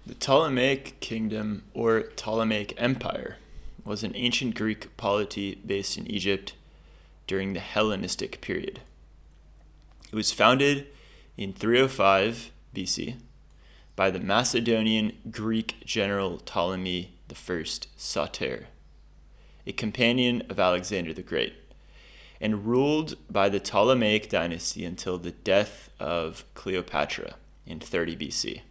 The Ptolemaic Kingdom, or Ptolemaic Empire, was an ancient Greek polity based in Egypt during the Hellenistic period. It was founded in 305 BC by the Macedonian Greek general Ptolemy I Soter, a companion of Alexander the Great, and ruled by the Ptolemaic dynasty until the death of Cleopatra in 30 BC.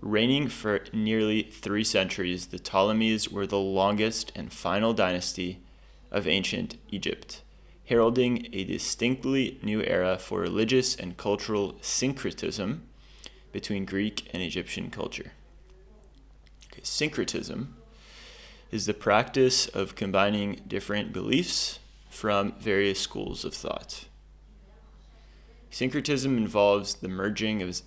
Reigning for nearly 3 centuries, the Ptolemies were the longest and final dynasty of ancient Egypt, heralding a distinctly new era for religious and cultural syncretism between Greek and Egyptian culture. Syncretism is the practice of combining different beliefs from various schools of thought. Syncretism involves the merging of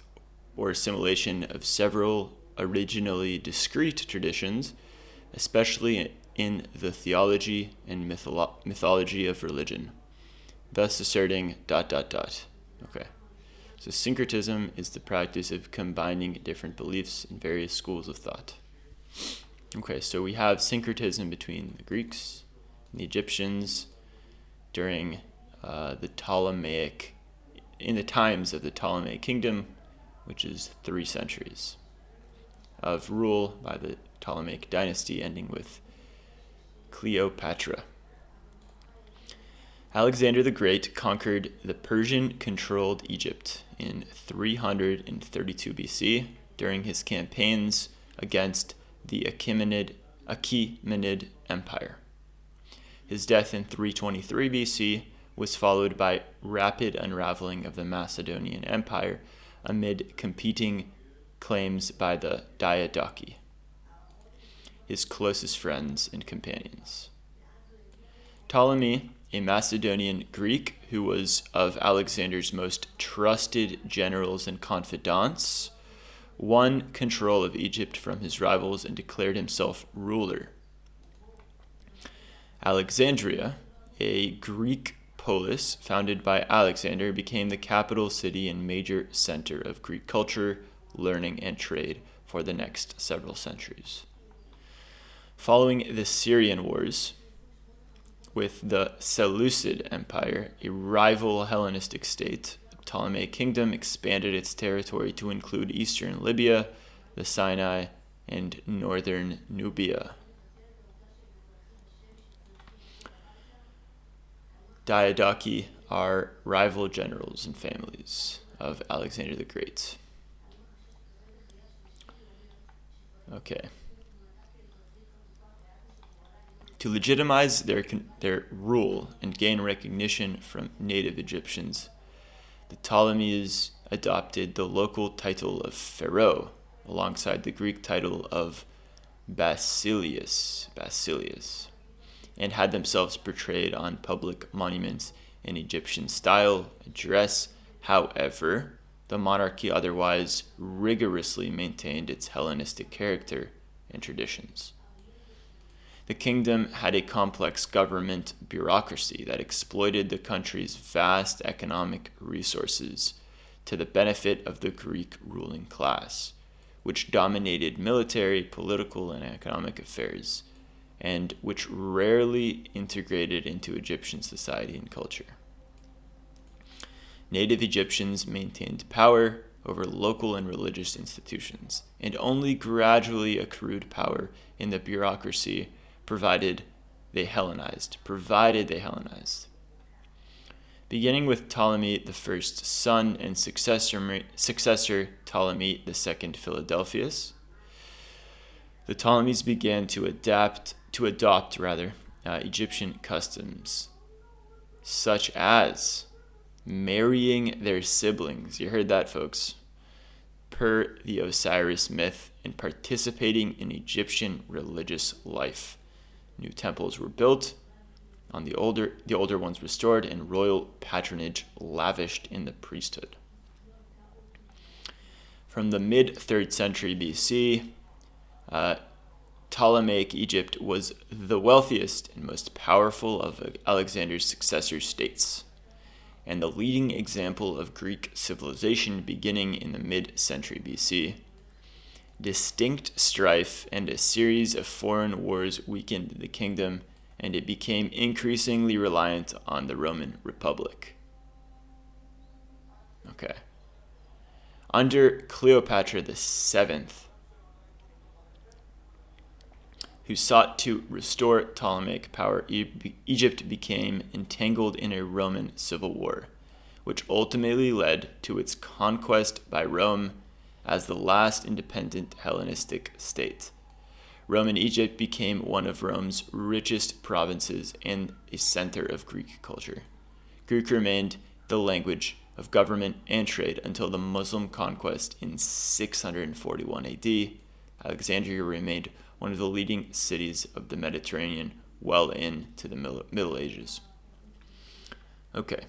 or assimilation of several originally discrete traditions, especially in the theology and mythology of religion, thus asserting ... Okay, so syncretism is the practice of combining different beliefs in various schools of thought. Okay, so we have syncretism between the Greeks and the Egyptians during in the times of the Ptolemaic Kingdom, which is 3 centuries of rule by the Ptolemaic dynasty, ending with Cleopatra. Alexander the Great conquered the Persian-controlled Egypt in 332 BC during his campaigns against the Achaemenid Empire. His death in 323 BC was followed by rapid unraveling of the Macedonian Empire amid competing claims by the Diadochi, his closest friends and companions. Ptolemy, a Macedonian Greek who was of Alexander's most trusted generals and confidants, won control of Egypt from his rivals and declared himself ruler. Alexandria, a Greek polis founded by Alexander, became the capital city and major center of Greek culture, learning, and trade for the next several centuries. Following the Syrian Wars, with the Seleucid Empire, a rival Hellenistic state, the Ptolemaic Kingdom expanded its territory to include eastern Libya, the Sinai, and northern Nubia. Diadochi are rival generals and families of Alexander the Great. Okay. To legitimize their rule and gain recognition from native Egyptians, the Ptolemies adopted the local title of pharaoh alongside the Greek title of basileus, and had themselves portrayed on public monuments in Egyptian style and dress. However, the monarchy otherwise rigorously maintained its Hellenistic character and traditions. The kingdom had a complex government bureaucracy that exploited the country's vast economic resources to the benefit of the Greek ruling class, which dominated military, political, and economic affairs, and which rarely integrated into Egyptian society and culture. Native Egyptians maintained power over local and religious institutions, and only gradually accrued power in the bureaucracy provided they Hellenized. Beginning with Ptolemy I's son and successor Ptolemy II Philadelphus, the Ptolemies began to adopt Egyptian customs, such as marrying their siblings. You heard that, folks. Per the Osiris myth, and participating in Egyptian religious life. New temples were built, the older ones restored, and royal patronage lavished in the priesthood. From the mid-3rd century BC, Ptolemaic Egypt was the wealthiest and most powerful of Alexander's successor states, and the leading example of Greek civilization beginning in the mid-century BC, distinct strife and a series of foreign wars weakened the kingdom, and it became increasingly reliant on the Roman Republic. Okay. Under Cleopatra VII, who sought to restore Ptolemaic power, Egypt became entangled in a Roman civil war, which ultimately led to its conquest by Rome as the last independent Hellenistic state. Roman Egypt became one of Rome's richest provinces and a center of Greek culture. Greek remained the language of government and trade until the Muslim conquest in 641 AD. Alexandria remained one of the leading cities of the Mediterranean well into the Middle Ages. Okay,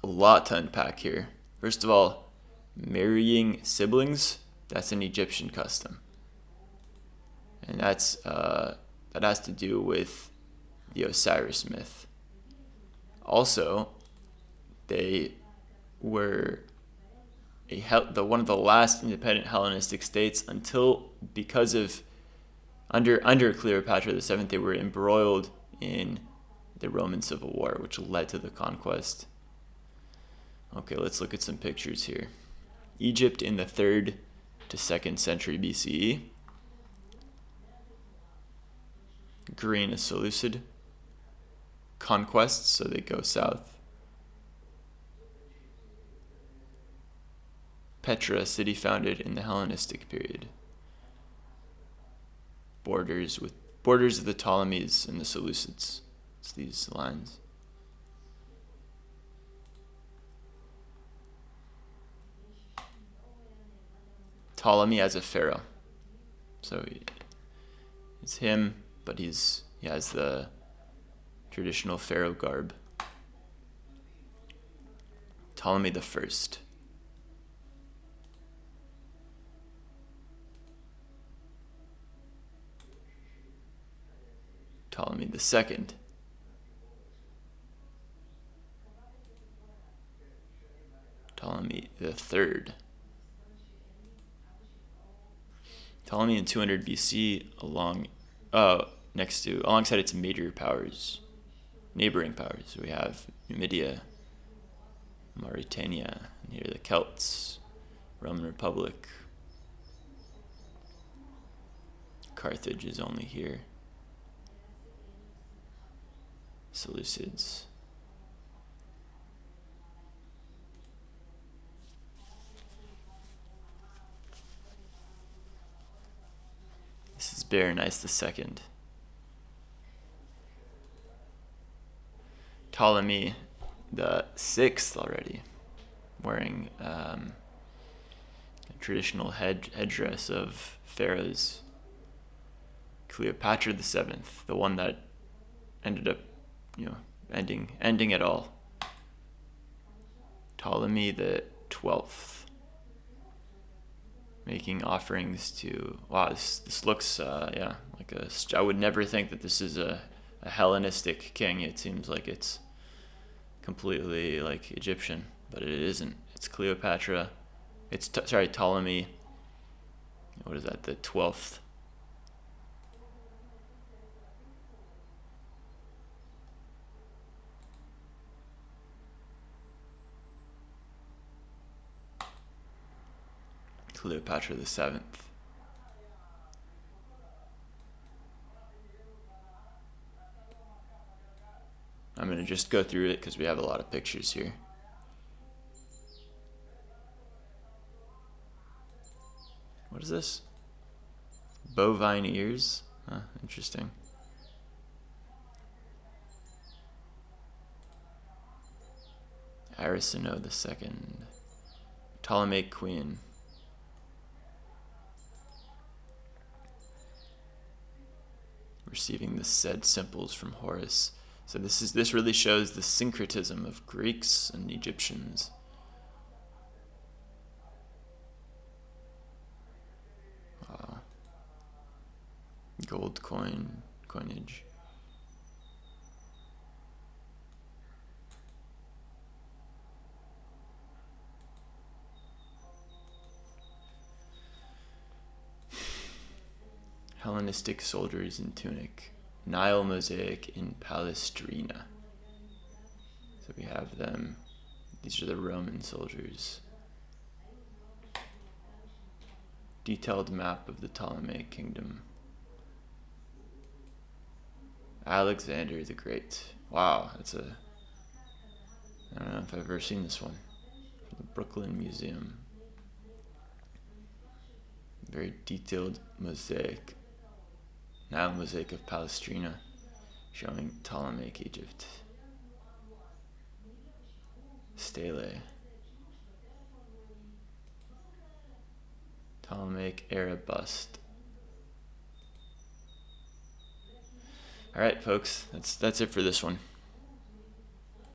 a lot to unpack here. First of all, marrying siblings, that's an Egyptian custom. And that has to do with the Osiris myth. Also, they were one of the last independent Hellenistic states under Cleopatra VII, they were embroiled in the Roman Civil War, which led to the conquest. Okay, let's look at some pictures here. Egypt in the 3rd to 2nd century BCE. Green is Seleucid. Conquests, so they go south. Petra, city founded in the Hellenistic period. Borders of the Ptolemies and the Seleucids. It's these lines. Ptolemy as a pharaoh. So it's him, but he has the traditional pharaoh garb. Ptolemy the First. Ptolemy the Second. Ptolemy the Third. Ptolemy in 200 BC alongside its major powers, neighboring powers. We have Numidia, Mauritania, and here the Celts, Roman Republic. Carthage is only here. Seleucids. This is Berenice II. Ptolemy the Sixth already, wearing a traditional headdress of pharaohs. Cleopatra VII, the one that ended up, ending it all. Ptolemy the 12th, making offerings to. Wow, this looks like I would never think that this is a Hellenistic king. It seems like it's completely like Egyptian, but it isn't. It's Cleopatra. Ptolemy. What is that? The 12th. Cleopatra VII. I'm going to just go through it because we have a lot of pictures here. What is this? Bovine ears? Interesting. Arsinoe II. Ptolemaic Queen. Receiving the said simples from Horus. So this really shows the syncretism of Greeks and Egyptians. Wow. Gold coinage. Hellenistic soldiers in tunic. Nile mosaic in Palestrina. So we have them. These are the Roman soldiers. Detailed map of the Ptolemaic Kingdom. Alexander the Great. Wow, that's a... I don't know if I've ever seen this one. From the Brooklyn Museum. Very detailed mosaic. Nile mosaic of Palestrina, showing Ptolemaic Egypt. Stele. Ptolemaic era bust. All right, folks, that's it for this one.